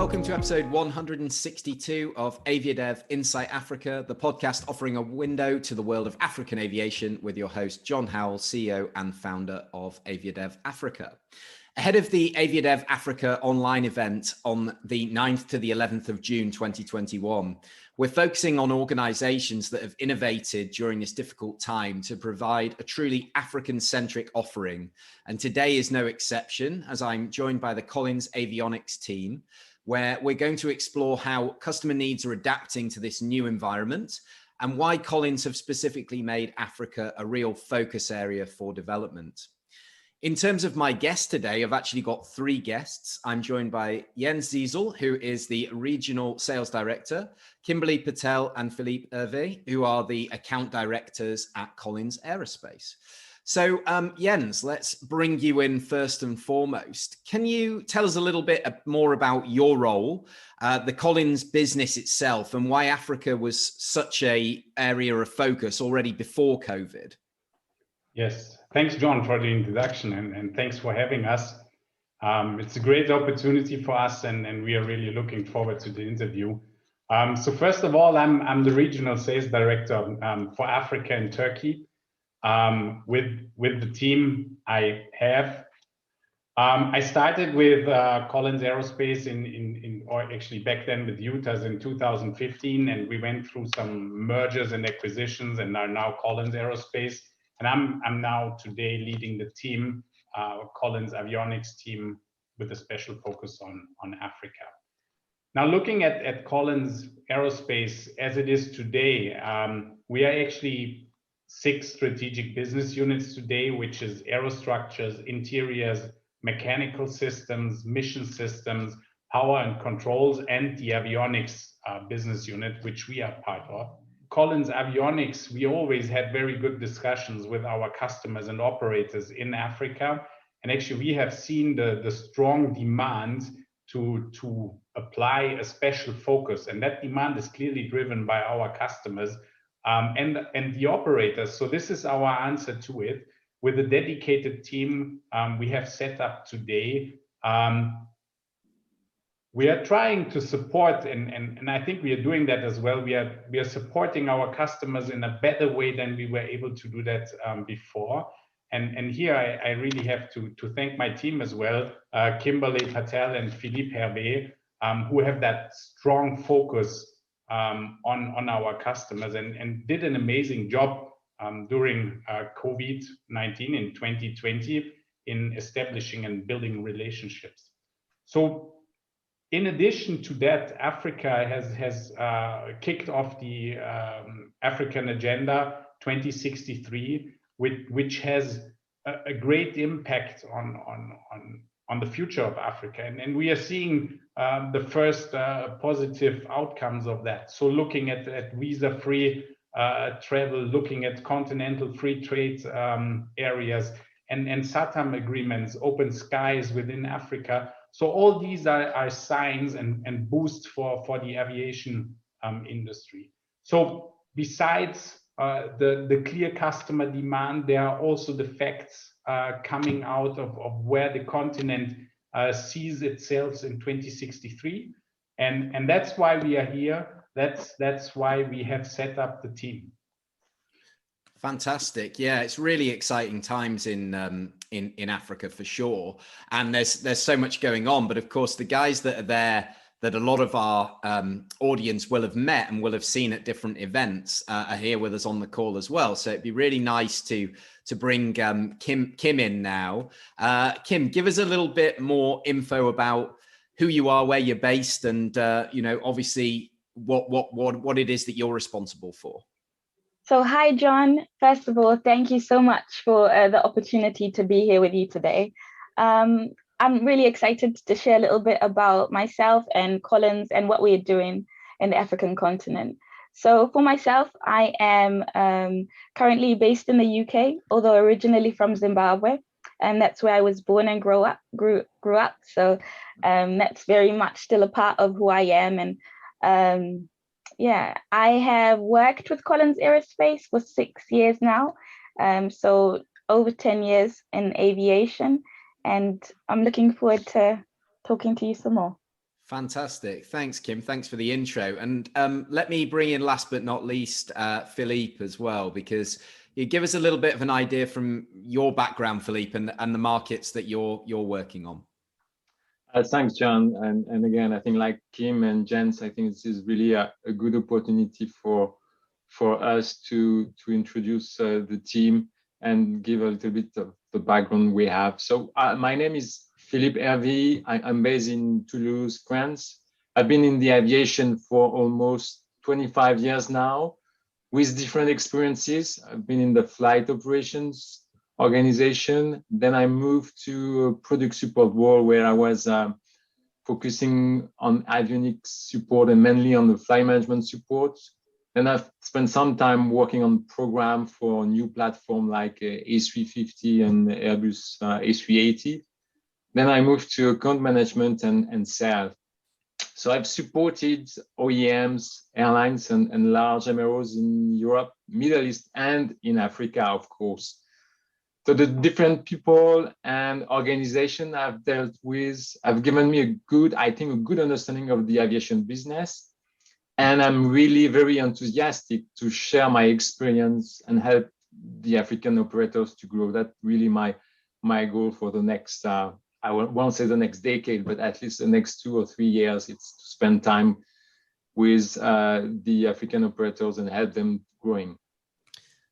Welcome to episode 162 of AviaDev Insight Africa, the podcast offering a window to the world of African aviation with your host, John Howell, CEO and founder of AviaDev Africa. Ahead of the AviaDev Africa online event on the 9th to the 11th of June 2021, we're focusing on organizations that have innovated during this difficult time to provide a truly African-centric offering. And today is no exception, as I'm joined by the Collins Avionics team, where we're going to explore how customer needs are adapting to this new environment and why Collins have specifically made Africa a real focus area for development. In terms of my guests today, I've actually got three guests. I'm joined by Jens Ziesel, who is the Regional Sales Director, Kimberley Patel and Philippe Hervy, who are the Account Directors at Collins Aerospace. So Jens, let's bring you in first and foremost. Can you tell us a little bit more about your role, the Collins business itself, and why Africa was such an area of focus already before COVID? Yes, thanks, John, for the introduction, and thanks for having us. It's a great opportunity for us, and we are really looking forward to the interview. So first of all, I'm the Regional Sales Director for Africa and Turkey. With the team I have. I started with Collins Aerospace or actually back then with UTAS in 2015, and we went through some mergers and acquisitions and are now Collins Aerospace. And I'm now today leading the team, Collins Avionics team, with a special focus on Africa. Now, looking at Collins Aerospace as it is today, we are actually 6 strategic business units today, which is aerostructures, interiors, mechanical systems, mission systems, power and controls, and the avionics business unit, which we are part of. Collins Avionics, we always had very good discussions with our customers and operators in Africa. And actually, we have seen the strong demand to apply a special focus. And that demand is clearly driven by our customers and the operators. So this is our answer to it. With a dedicated team we have set up today, we are trying to support, and I think we are doing that as well. We are supporting our customers in a better way than we were able to do that before. And here I really have to thank my team as well, Kimberley Patel and Philippe Hervy, who have that strong focus on our customers and did an amazing job during COVID-19 in 2020 in establishing and building relationships. So in addition to that, Africa has kicked off the African Agenda 2063, which has a great impact on the future of Africa. And we are seeing the first positive outcomes of that. So looking at visa-free travel, looking at continental free trade areas and SATAM agreements, open skies within Africa. So all these are signs and boosts for the aviation industry. So besides the clear customer demand, there are also the facts coming out of where the continent sees itself in 2063. And that's why we are here. That's why we have set up the team. Fantastic. Yeah, it's really exciting times in Africa for sure. And there's so much going on. But of course, the guys that are there that a lot of our audience will have met and will have seen at different events are here with us on the call as well. So it'd be really nice to bring Kim in now. Kim, give us a little bit more info about who you are, where you're based, and obviously what it is that you're responsible for. So hi, John. First of all, thank you so much for the opportunity to be here with you today. I'm really excited to share a little bit about myself and Collins and what we are doing in the African continent. So for myself, I am currently based in the UK, although originally from Zimbabwe, and that's where I was born and grew up. So that's very much still a part of who I am. And yeah, I have worked with Collins Aerospace for 6 years now, so over 10 years in aviation, and I'm looking forward to talking to you some more. Fantastic. Thanks, Kim. Thanks for the intro. And let me bring in, last but not least, Philippe as well, because you give us a little bit of an idea from your background, Philippe, and the markets that you're working on. Thanks, John. And again, I think like Kim and Jens, I think this is really a good opportunity for us to introduce the team and give a little bit of the background we have. So my name is Philippe Hervy. I'm based in Toulouse, France. I've been in the aviation for almost 25 years now, with different experiences. I've been in the flight operations organization. Then I moved to product support role where I was focusing on avionics support and mainly on the flight management support. Then I've spent some time working on program for new platform like A350 and Airbus A380. Then I moved to account management and sales. So I've supported OEMs, airlines, and large MROs in Europe, Middle East, and in Africa, of course. So the different people and organizations I've dealt with have given me a good understanding of the aviation business. And I'm really very enthusiastic to share my experience and help the African operators to grow. That's really my goal for the next, I won't say the next decade, but at least the next 2 or 3 years. It's to spend time with the African operators and help them growing.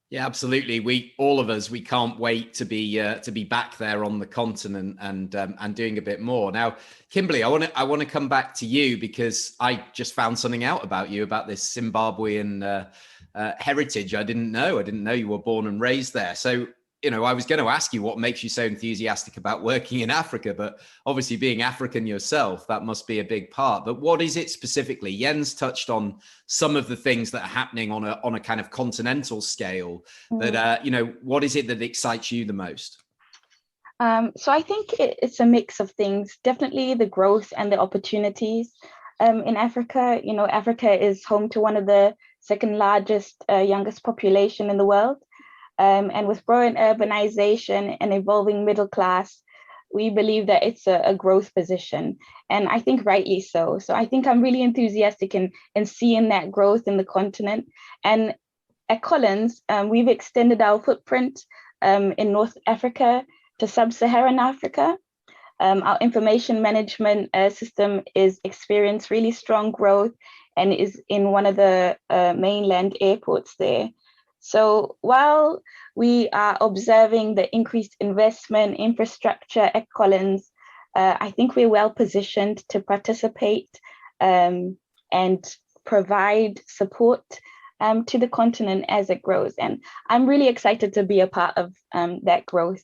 Yeah, absolutely. All of us, we can't wait to be back there on the continent and doing a bit more. Now, Kimberley, I want to come back to you because I just found something out about you, about this Zimbabwean heritage. I didn't know you were born and raised there. So, I was going to ask you what makes you so enthusiastic about working in Africa, but obviously being African yourself, that must be a big part. But what is it specifically? Jens touched on some of the things that are happening on a kind of continental scale, but what is it that excites you the most? So I think it's a mix of things. Definitely the growth and the opportunities in Africa. Africa is home to one of the second largest, youngest population in the world. And with growing urbanization and evolving middle class, we believe that it's a growth position. And I think rightly so. So I think I'm really enthusiastic in seeing that growth in the continent. And at Collins, we've extended our footprint in North Africa to sub-Saharan Africa. Our information management system is experiencing really strong growth and is in one of the mainland airports there. So while we are observing the increased investment infrastructure at Collins, I think we're well positioned to participate and provide support to the continent as it grows. And I'm really excited to be a part of that growth.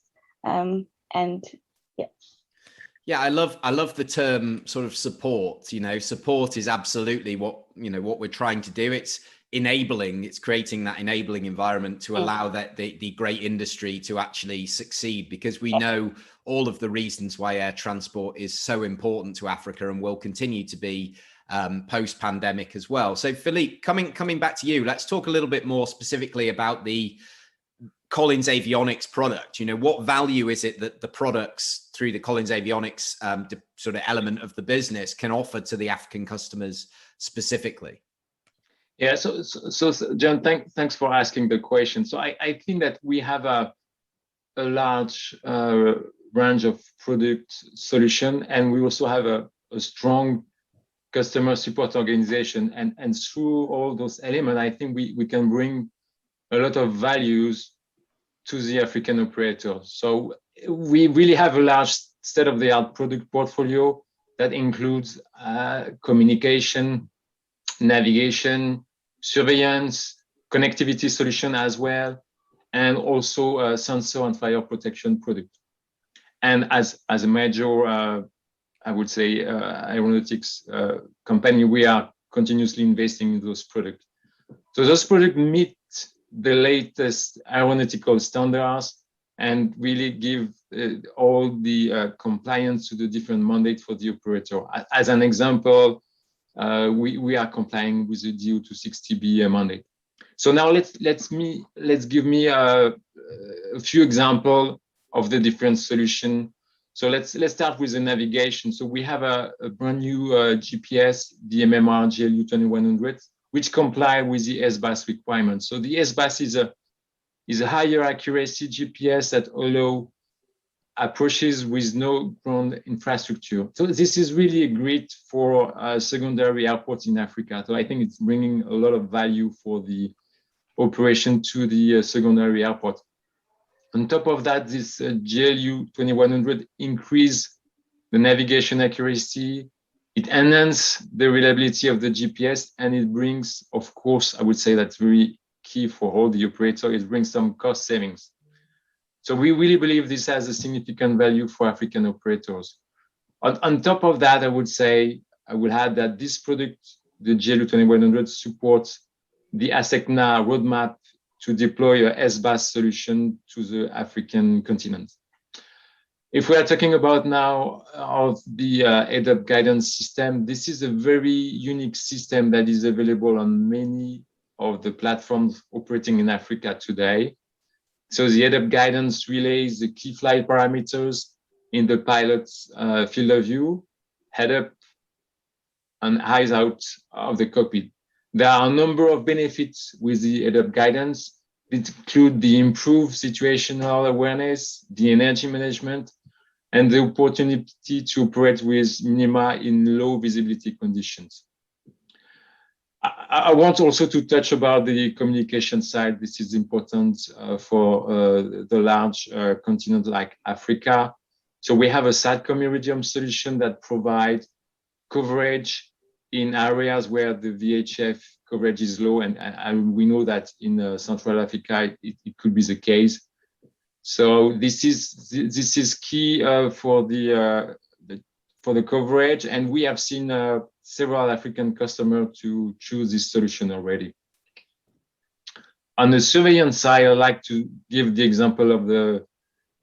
Yeah, I love the term sort of support. Support is absolutely what we're trying to do. It's enabling, it's creating that enabling environment to allow that the great industry to actually succeed, because we know all of the reasons why air transport is so important to Africa and will continue to be post-pandemic as well. So Philippe, coming back to you, let's talk a little bit more specifically about the Collins Avionics product. What value is it that the products through the Collins Avionics sort of element of the business can offer to the African customers specifically? Yeah, so John, thanks for asking the question. So I think that we have a large range of product solution, and we also have a strong customer support organization. And through all those elements, I think we can bring a lot of values to the African operator. So we really have a large state-of-the-art product portfolio that includes communication, navigation, surveillance, connectivity solution as well, and also sensor and fire protection product. And as a major, I would say, aeronautics company, we are continuously investing in those products. So those products meet the latest aeronautical standards and really give all the compliance to the different mandates for the operator. As an example, we are complying with the DO-260B mandate. So now let's give me a few examples of the different solutions So let's start with the navigation. So we have a brand new GPS, the MMR GLU 2100, which comply with the SBAS requirements. So the SBAS is a higher accuracy GPS that allow approaches with no ground infrastructure. So this is really great for secondary airports in Africa. So I think it's bringing a lot of value for the operation to the secondary airport. On top of that, this GLU 2100 increase the navigation accuracy, it enhances the reliability of the GPS, and it brings, of course, I would say that's very key for all the operators, it brings some cost savings. So we really believe this has a significant value for African operators. On top of that, I would add that this product, the GLU 2100, supports the ASECNA roadmap to deploy a SBAS solution to the African continent. If we are talking about now of the ADAP guidance system, this is a very unique system that is available on many of the platforms operating in Africa today. So the ADAP guidance relays the key flight parameters in the pilot's field of view, head up and eyes out of the cockpit. There are a number of benefits with the ADAP guidance. It include the improved situational awareness, the energy management, and the opportunity to operate with minima in low visibility conditions. I want also to touch about the communication side. This is important for the large continent like Africa. So we have a SATCOM Iridium solution that provides coverage in areas where the VHF coverage is low, and we know that in Central Africa it could be the case. So this is key for the coverage, and we have seen several African customers to choose this solution already. On the surveillance side, I'd like to give the example of the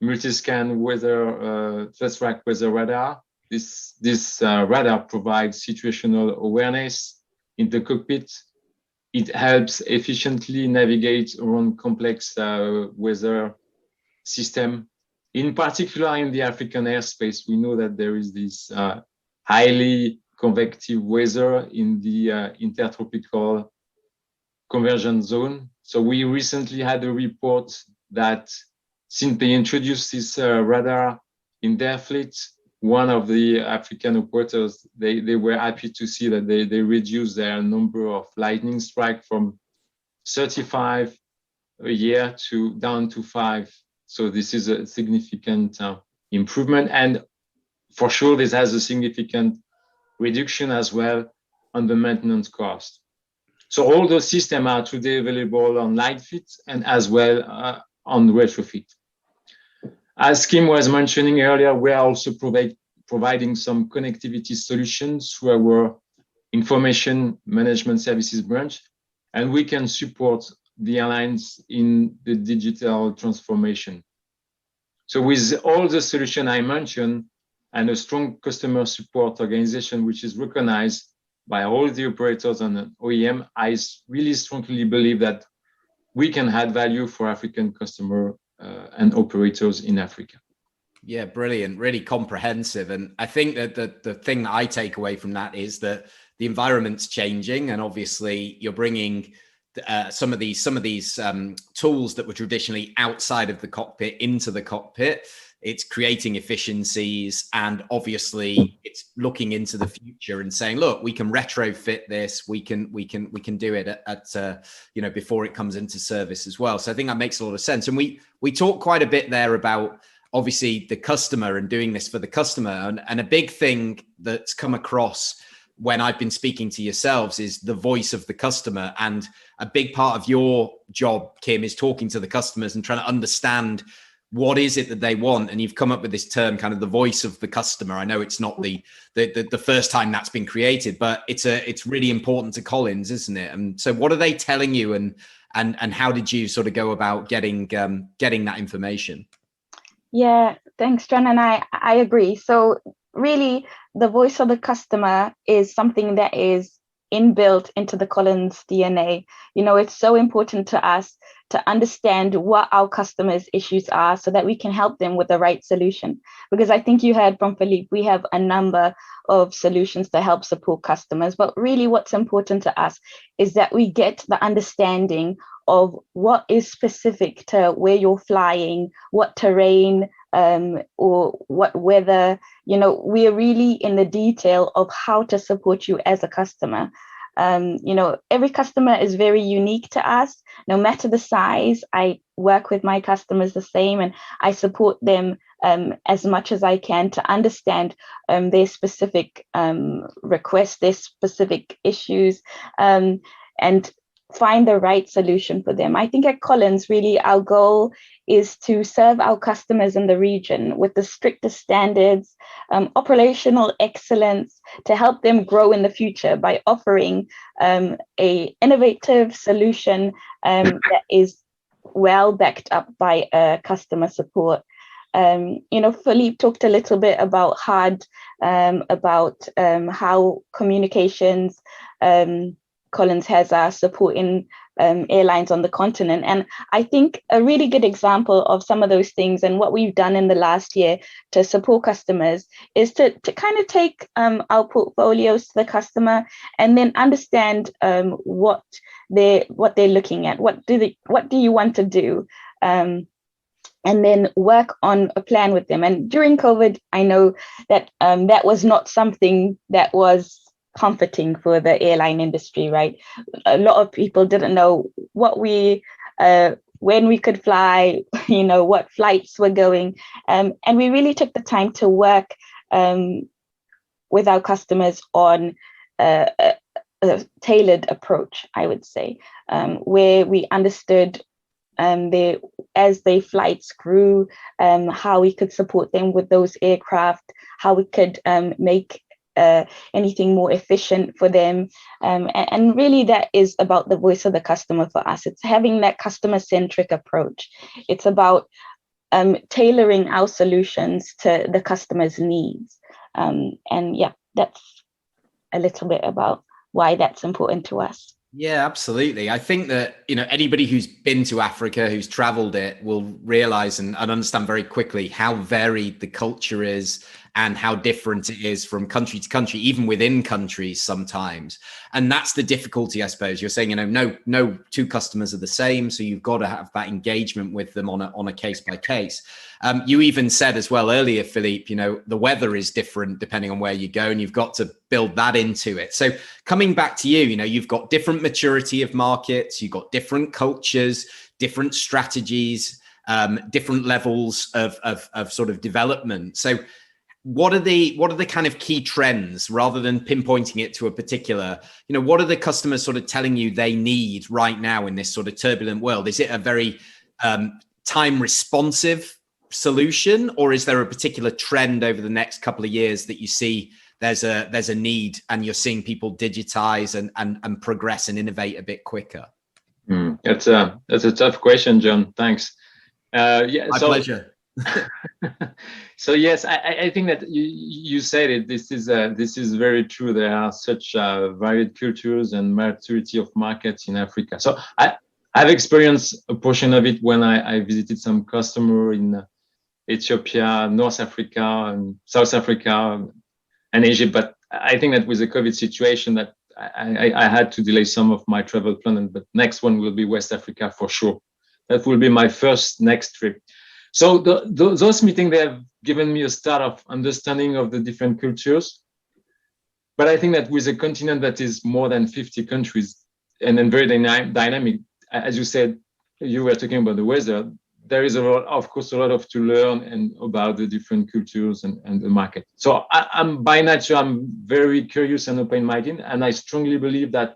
multi-scan weather fast track weather radar. This radar provides situational awareness in the cockpit. It helps efficiently navigate around complex weather system. In particular, in the African airspace, we know that there is this highly convective weather in the intertropical convergence zone. So we recently had a report that since they introduced this radar in their fleet, one of the African operators, they were happy to see that they reduced their number of lightning strikes from 35 a year down to 5. So this is a significant improvement. And for sure, this has a significant reduction as well on the maintenance cost. So all those systems are today available on light fit and as well on retrofit. As Kim was mentioning earlier, we are also providing some connectivity solutions through our information management services branch, and we can support the airlines in the digital transformation. So with all the solutions I mentioned and a strong customer support organization, which is recognized by all the operators and OEM, I really strongly believe that we can add value for African customers and operators in Africa. Yeah, brilliant, really comprehensive. And I think that the thing that I take away from that is that the environment's changing, and obviously you're bringing some of these tools that were traditionally outside of the cockpit into the cockpit. It's creating efficiencies, and obviously it's looking into the future and saying, look, we can retrofit this, we can do it at before it comes into service as well. So I think that makes a lot of sense. And we talk quite a bit there about obviously the customer and doing this for the customer, and a big thing that's come across when I've been speaking to yourselves is the voice of the customer. And a big part of your job, Kim, is talking to the customers and trying to understand what is it that they want. And you've come up with this term, kind of the voice of the customer. I know it's not the first time that's been created, but it's really important to Collins, isn't it? And so what are they telling you, and how did you sort of go about getting that information? Yeah, thanks, John. And I agree. So really, the voice of the customer is something that is inbuilt into the Collins DNA. You know, it's so important to us to understand what our customers' issues are so that we can help them with the right solution. Because I think you heard from Philippe, we have a number of solutions to help support customers, but really what's important to us is that we get the understanding of what is specific to where you're flying, what terrain, or what weather. We're really in the detail of how to support you as a customer. Every customer is very unique to us, no matter the size. I work with my customers the same, and I support them as much as I can to understand their specific requests, their specific issues, and find the right solution for them. I think at Collins, really, our goal is to serve our customers in the region with the strictest standards, operational excellence, to help them grow in the future by offering a innovative solution that is well backed up by customer support. Philippe talked a little bit about how communications Collins has supporting airlines on the continent. And I think a really good example of some of those things and what we've done in the last year to support customers is to kind of take our portfolios to the customer and then understand what they're looking at. What do you want to do? And then work on a plan with them. And during COVID, I know that that was not something that was comforting for the airline industry, right? A lot of people didn't know when we could fly, what flights were going. And we really took the time to work with our customers on a tailored approach, I would say, where we understood as their flights grew, how we could support them with those aircraft, how we could make anything more efficient for them. And really that is about the voice of the customer for us. It's having that customer-centric approach. It's about tailoring our solutions to the customer's needs. And yeah, that's a little bit about why that's important to us. Yeah, absolutely. I think that, anybody who's been to Africa, who's traveled it, will realize and understand very quickly how varied the culture is and how different it is from country to country, even within countries sometimes. And that's the difficulty, I suppose. You're saying, no two customers are the same. So you've got to have that engagement with them on a case by case. You even said as well earlier, Philippe, the weather is different depending on where you go, and you've got to build that into it. So coming back to you, you've got different maturity of markets, you've got different cultures, different strategies, different levels of sort of development. So what are the kind of key trends, rather than pinpointing it to a particular, what are the customers sort of telling you they need right now in this sort of turbulent world? Is it a very time responsive solution, or is there a particular trend over the next couple of years that you see there's a need and you're seeing people digitize and progress and innovate a bit quicker? That's a tough question, John. Thanks. My pleasure. So yes, I think that you said it. This is very true. There are such varied cultures and maturity of markets in Africa. So I've experienced a portion of it when I visited some customer in Ethiopia, North Africa, and South Africa, and Egypt. But I think that with the COVID situation, that I had to delay some of my travel plan. But next one will be West Africa for sure. That will be my next trip. So those meetings, they have given me a start of understanding of the different cultures. But I think that with a continent that is more than 50 countries and then very dynamic, as you said, you were talking about the weather, there is of course a lot to learn and about the different cultures and the market. So I'm by nature, I'm very curious and open-minded, and I strongly believe that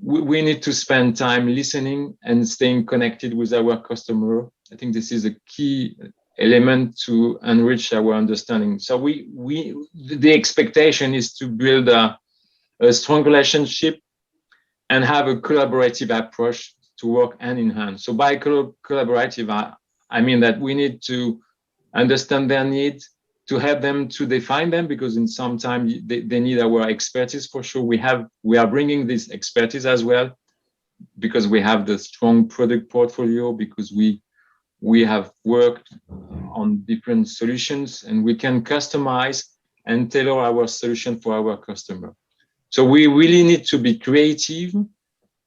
we need to spend time listening and staying connected with our customer. I think this is a key element to enrich our understanding. So the expectation is to build a strong relationship and have a collaborative approach to work hand in hand. So by collaborative, I mean that we need to understand their needs, to help them to define them, because in some time they need our expertise for sure. We are bringing this expertise as well, because we have the strong product portfolio, because we have worked on different solutions, and we can customize and tailor our solution for our customer. So we really need to be creative.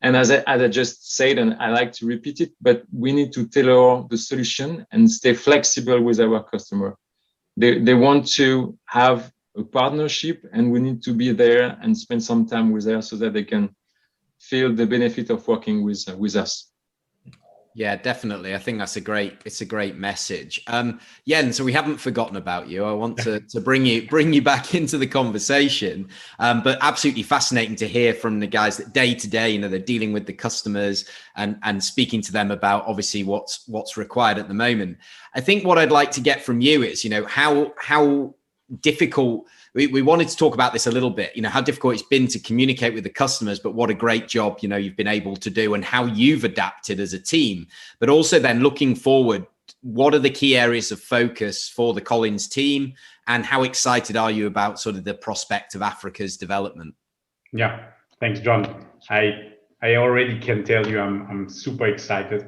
And as I just said, and I like to repeat it, but we need to tailor the solution and stay flexible with our customer. They want to have a partnership, and we need to be there and spend some time with them so that they can feel the benefit of working with us. Yeah, definitely. I think it's a great message. Jens, so we haven't forgotten about you. I want to bring you back into the conversation. But absolutely fascinating to hear from the guys that day to day, they're dealing with the customers and speaking to them about obviously what's required at the moment. I think what I'd like to get from you is, how difficult. We wanted to talk about this a little bit, how difficult it's been to communicate with the customers, but what a great job, you've been able to do, and how you've adapted as a team. But also then looking forward, what are the key areas of focus for the Collins team, and how excited are you about sort of the prospect of Africa's development? Yeah, thanks, John. I already can tell you I'm super excited.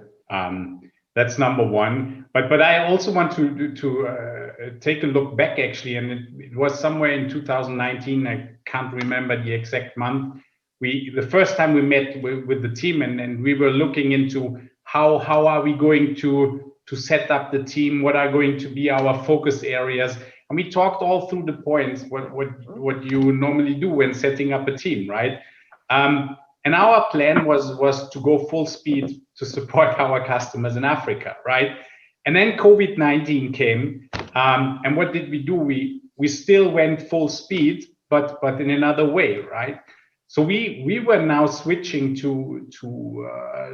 That's number one. But I also want to take a look back, actually, and it was somewhere in 2019. I can't remember the exact month. The first time we met with the team, and we were looking into how are we going to set up the team, what are going to be our focus areas, and we talked all through the points what you normally do when setting up a team, right? And our plan was to go full speed to support our customers in Africa, right? And then COVID-19 came, and what did we do? We still went full speed, but in another way, right? So we were now switching to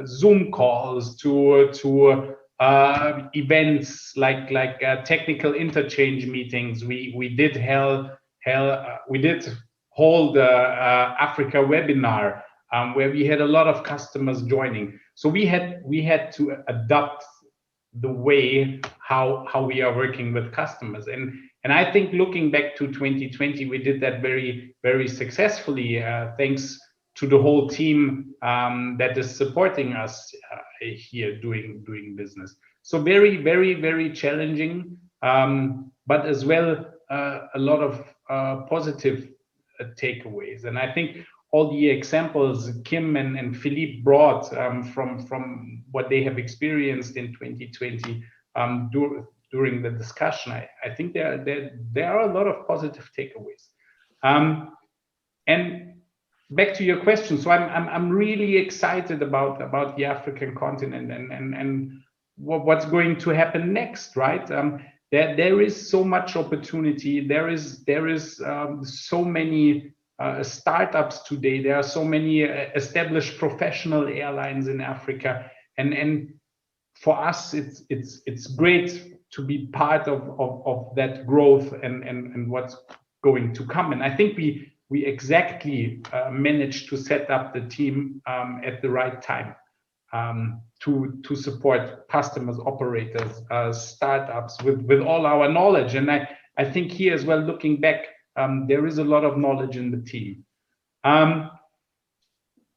Zoom calls, to events like technical interchange meetings. We did hold Africa webinar, where we had a lot of customers joining. So we had to adapt the way how we are working with customers. And I think looking back to 2020, we did that very, very successfully, thanks to the whole team that is supporting us here doing business. So very, very, very challenging, but as well a lot of positive takeaways. And I think all the examples Kim and Philippe brought from what they have experienced in 2020 during the discussion, I think there are a lot of positive takeaways. And back to your question, so I'm really excited about the African continent and what's going to happen next, right? There is so much opportunity. There is so many startups today. There are so many established professional airlines in Africa, and for us, it's great to be part of that growth and what's going to come. And I think we exactly managed to set up the team at the right time to support customers, operators, startups with all our knowledge. And I think here as well, looking back, there is a lot of knowledge in the team.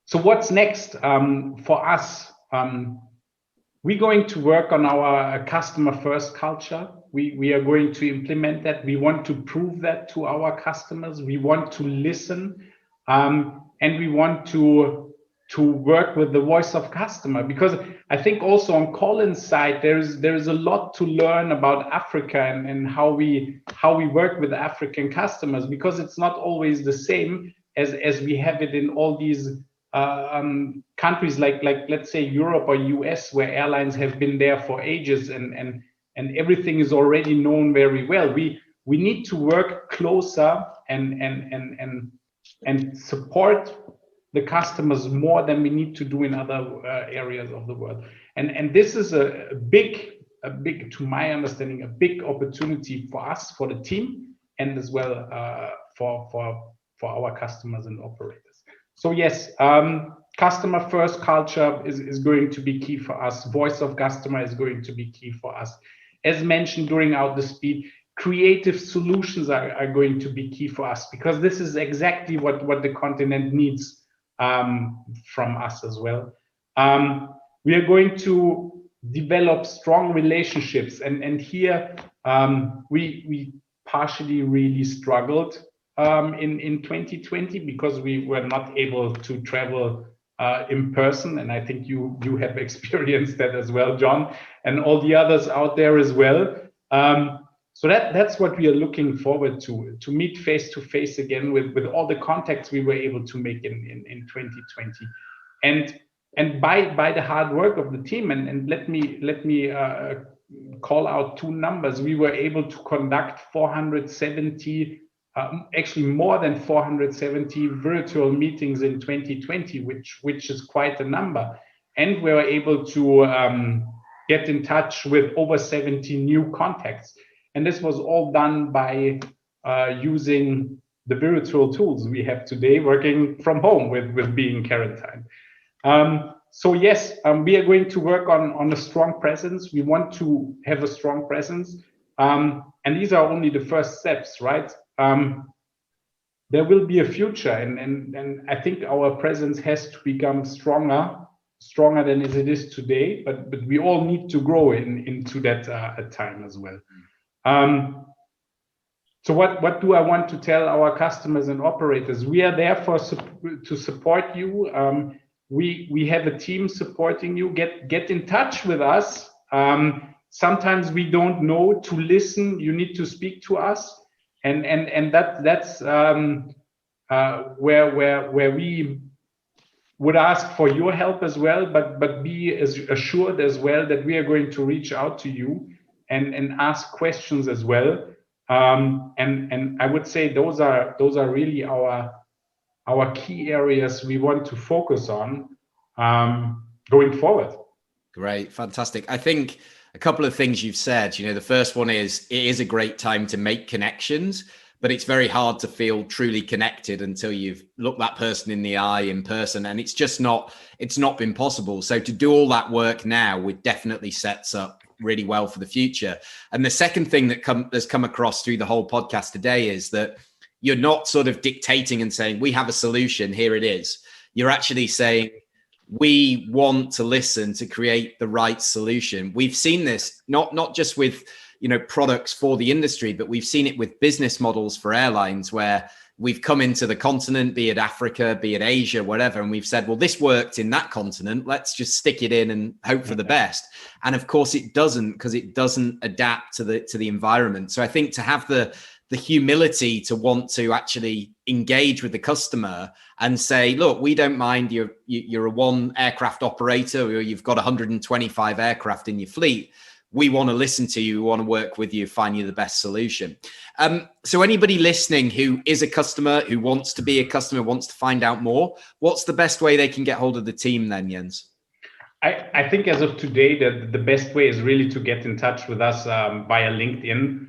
So what's next for us? We're going to work on our customer first culture. We are going to implement that. We want to prove that to our customers. We want to listen, and we want to work with the voice of customer, because I think also on Collins' side there is a lot to learn about Africa and how we work with African customers, because it's not always the same as we have it in all these countries like let's say Europe or US, where airlines have been there for ages and everything is already known very well. We need to work closer and support the customers more than we need to do in other areas of the world. And this is a big, to my understanding, a big opportunity for us, for the team, and as well for our customers and operators. So yes, customer first culture is going to be key for us. Voice of customer is going to be key for us. As mentioned during the speed, creative solutions are going to be key for us, because this is exactly what the continent needs from us as well. We are going to develop strong relationships, and here we partially really struggled in 2020 because we were not able to travel in person, and I think you have experienced that as well, John, and all the others out there as well. So that's what we are looking forward to meet face to face again with all the contacts we were able to make in 2020, and by the hard work of the team, and let me call out two numbers. We were able to conduct 470, actually more than 470 virtual meetings in 2020, which is quite a number, and we were able to get in touch with over 70 new contacts. And this was all done by using the virtual tools we have today, working from home with being quarantined. So yes, we are going to work on a strong presence. We want to have a strong presence. And these are only the first steps, right? There will be a future, and I think our presence has to become stronger than it is today, but we all need to grow into that time as well. So what do I want to tell our customers and operators? We are there to support you. We have a team supporting you. Get in touch with us. Sometimes we don't know to listen. You need to speak to us, and that's where we would ask for your help as well. But be as assured as well that we are going to reach out to you and ask questions as well. And I would say those are really our key areas we want to focus on going forward. Great, fantastic. I think a couple of things you've said, the first one is it is a great time to make connections, but it's very hard to feel truly connected until you've looked that person in the eye in person. And it's not been possible. So to do all that work now, it definitely sets up really well for the future. And the second thing that has come across through the whole podcast today is that you're not sort of dictating and saying, we have a solution, here it is. You're actually saying, we want to listen to create the right solution. We've seen this not just with products for the industry, but we've seen it with business models for airlines where we've come into the continent, be it Africa, be it Asia, whatever, and we've said, well, this worked in that continent, let's just stick it in and hope for the best. And of course it doesn't, because it doesn't adapt to the environment. So I think to have the humility to want to actually engage with the customer and say, look, we don't mind you're a one aircraft operator, or you've got 125 aircraft in your fleet. We want to listen to you. We want to work with you, find you the best solution. So anybody listening who is a customer, who wants to be a customer, wants to find out more, what's the best way they can get hold of the team then, Jens? I think as of today, the best way is really to get in touch with us via LinkedIn.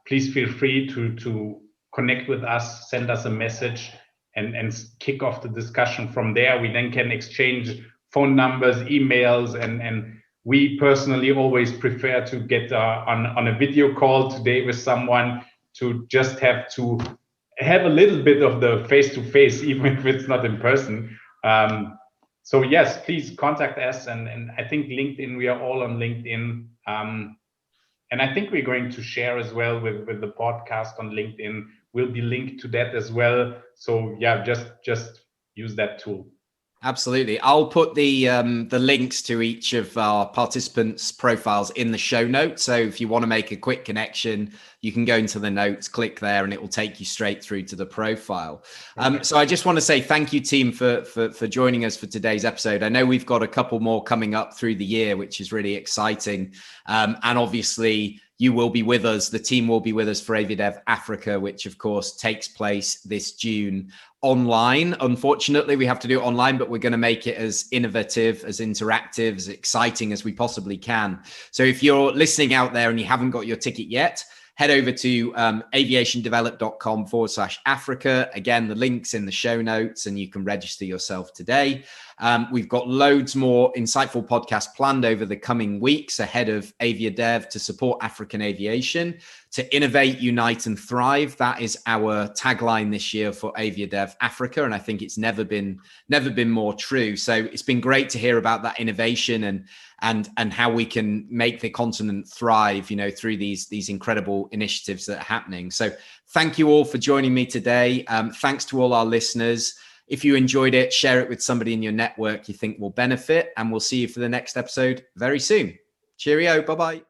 Please feel free to connect with us, send us a message, and kick off the discussion from there. We then can exchange phone numbers, emails, and we personally always prefer to get on a video call today with someone to just have a little bit of the face-to-face, even if it's not in person. So yes, please contact us. And I think LinkedIn, we are all on LinkedIn. And I think we're going to share as well with the podcast on LinkedIn. We'll be linked to that as well. So yeah, just use that tool. Absolutely. I'll put the links to each of our participants' profiles in the show notes. So if you want to make a quick connection, you can go into the notes, click there, and it will take you straight through to the profile. So I just want to say thank you, team, for joining us for today's episode. I know we've got a couple more coming up through the year, which is really exciting. And obviously, you will be with us. The team will be with us for AviaDev Africa, which of course takes place this June online. Unfortunately, we have to do it online, but we're going to make it as innovative, as interactive, as exciting as we possibly can. So if you're listening out there and you haven't got your ticket yet, head over to aviationdevelop.com/Africa. Again, the link's in the show notes and you can register yourself today. We've got loads more insightful podcasts planned over the coming weeks ahead of AviaDev to support African aviation, to innovate, unite and thrive. That is our tagline this year for AviaDev Africa. And I think it's never been more true. So it's been great to hear about that innovation and how we can make the continent thrive, through these incredible initiatives that are happening. So thank you all for joining me today. Thanks to all our listeners. If you enjoyed it, share it with somebody in your network you think will benefit, and we'll see you for the next episode very soon. Cheerio. Bye-bye.